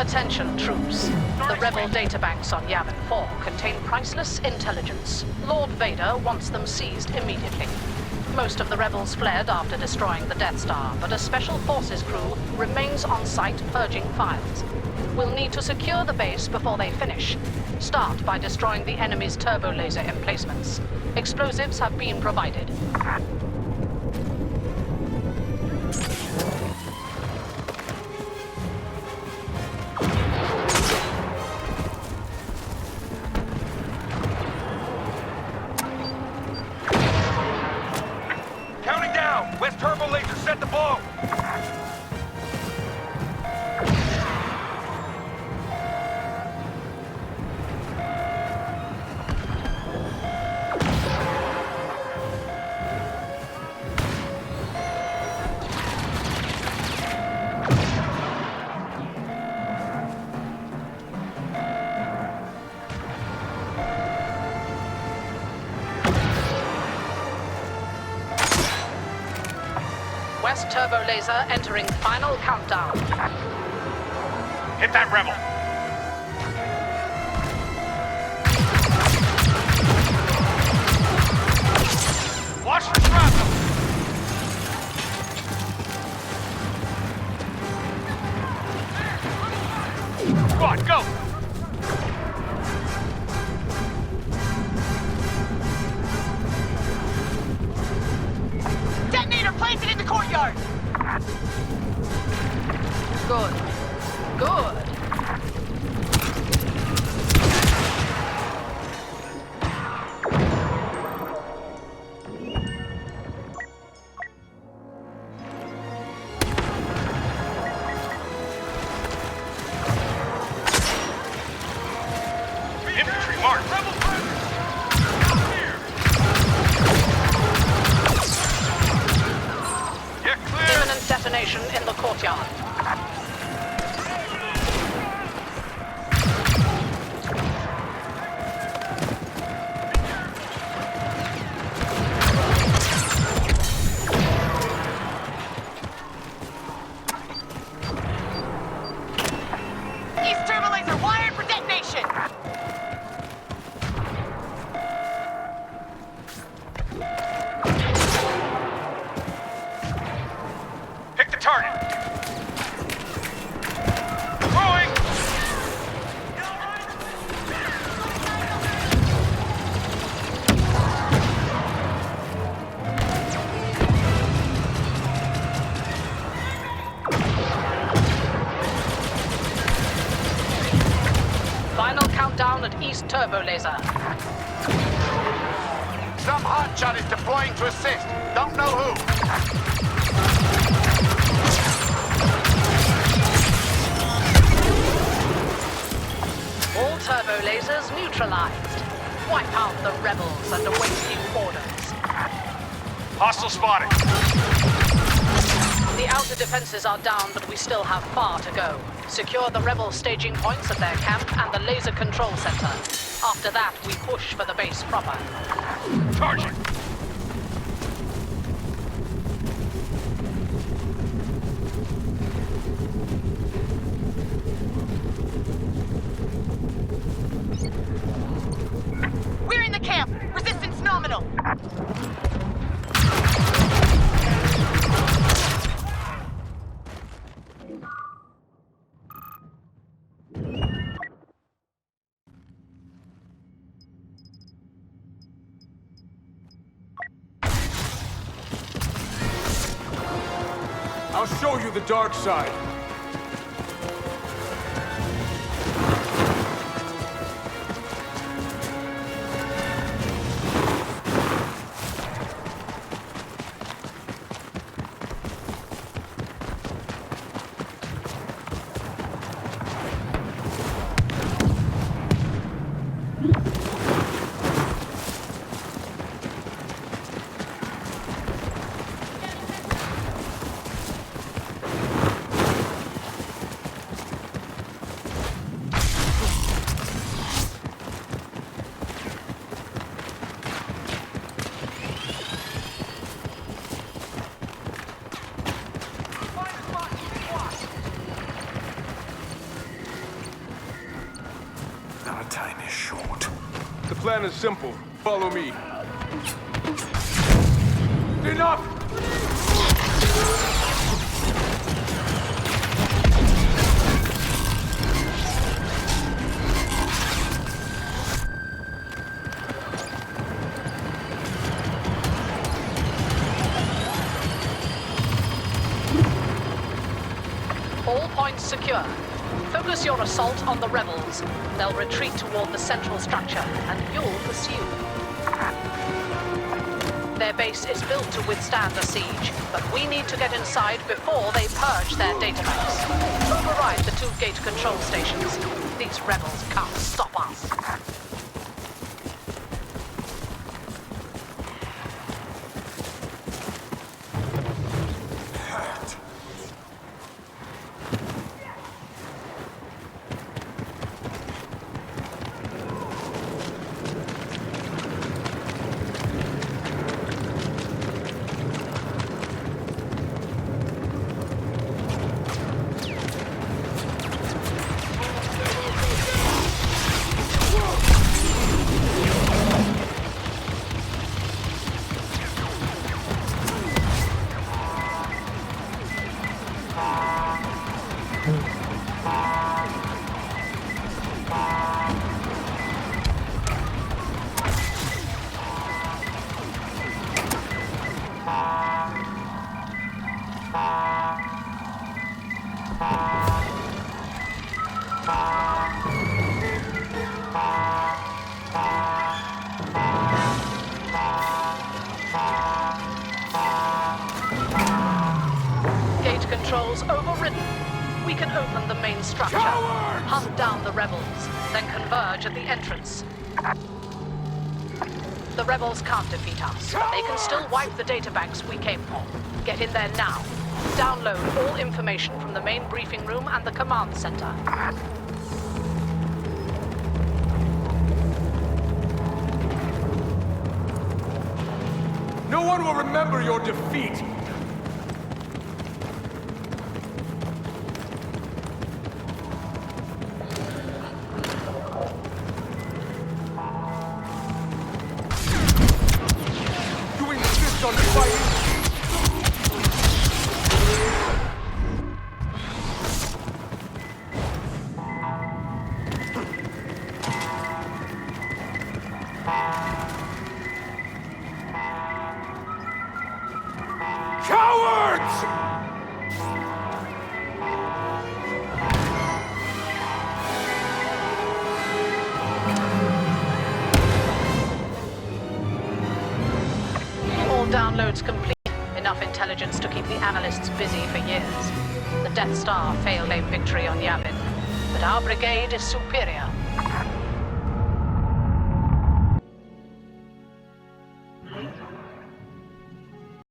Attention, troops. The rebel databanks on Yavin 4 contain priceless intelligence. Lord Vader wants them seized immediately. Most of the rebels fled after destroying the Death Star, but a Special Forces crew remains on site purging files. We'll need to secure the base before they finish. Start by destroying the enemy's turbo laser emplacements. Explosives have been provided. Counting down! West turbo laser set to blow! West turbo laser entering final countdown. Hit that rebel! Watch the shrapnel! Squad, go! Detonator planted in the courtyard! Good. Good. Infantry march! Rebel presence! Get clear! Imminent detonation in the courtyard. East turbo laser wired for detonation! Pick the target! Throwing! Final countdown at East turbo laser. Some hotshot is deploying to assist. Don't know who. All turbo lasers neutralized. Wipe out the rebels and await new orders. Hostile spotted. The outer defenses are down, but we still have far to go. Secure the rebel staging points at their camp and the laser control center. After that, we push for the base proper. Charging! We're in the camp! Resistance nominal! I'll show you the dark side. plan is simple. Follow me. Enough! All points secure. Focus your assault on the rebels. They'll retreat toward the central structure, and you'll pursue. Their base is built to withstand a siege, but we need to get inside before they purge their databanks. Override the 2 gate control stations. These rebels can't stop us. Gate controls overridden. We can open the main structure, hunt down the rebels, then converge at the entrance. The rebels can't defeat us, but they can still wipe the databanks we came for. Get in there now. Download all information from the main briefing room and the command center. No one will remember your defeat! You insist on fighting? Cowards! All downloads complete. Enough intelligence to keep the analysts busy for years. The Death Star failed a victory on Yavin, but our brigade is superior.